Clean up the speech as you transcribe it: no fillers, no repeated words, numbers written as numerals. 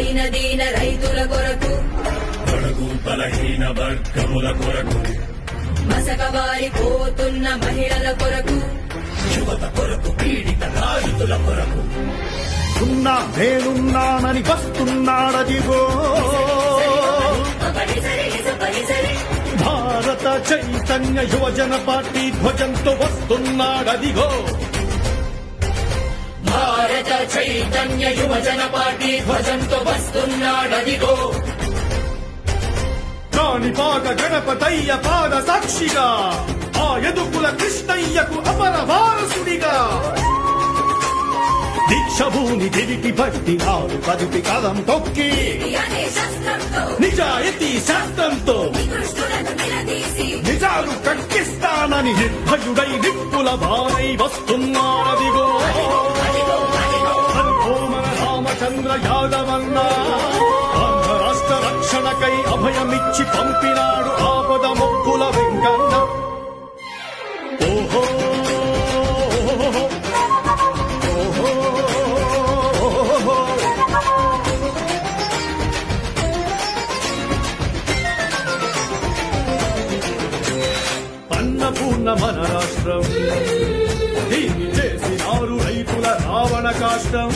దీన రైతుల కొరకు కొరకు బలహీన వర్గముల కొరకు మసకబారిపోతున్న మహిళల కొరకు యువత కొరకు పీడిత రైతుల కొరకు ఉన్నా నేనున్నానని వస్తున్నాడదిగో భారత చైతన్య యువజన పార్టీ ధ్వజంతో వస్తున్నాడదిగో భారత చైతన్య యువజన పార్టీ ధ్వజంతో వస్తున్నాడదిగో కాణిపాక గణపతయ్య పాద సాక్షిగా ఆ యదుకుల కృష్ణయ్యకు అపర వారసుడిగా దీక్షభూమి తిరిగి పట్టినాడు కదిపి కదం తొక్కి నిజాయితీ శాస్త్రంతో నిజాలు కక్కిస్తానని నిర్భయుడై నిప్పుల బారై వస్తున్నాడదిగో మన రామచంద్ర యాదవన్నా ఆంధ్ర రాష్ట్ర రక్షణకై అభయమిచ్చి పంపినాడు ఆపద మొక్కుల వెంకన్న ఓహో అన్నపూర్ణ మన రాష్ట్రం దీన్ని చేసినారు రైతుల రావణ కాష్టం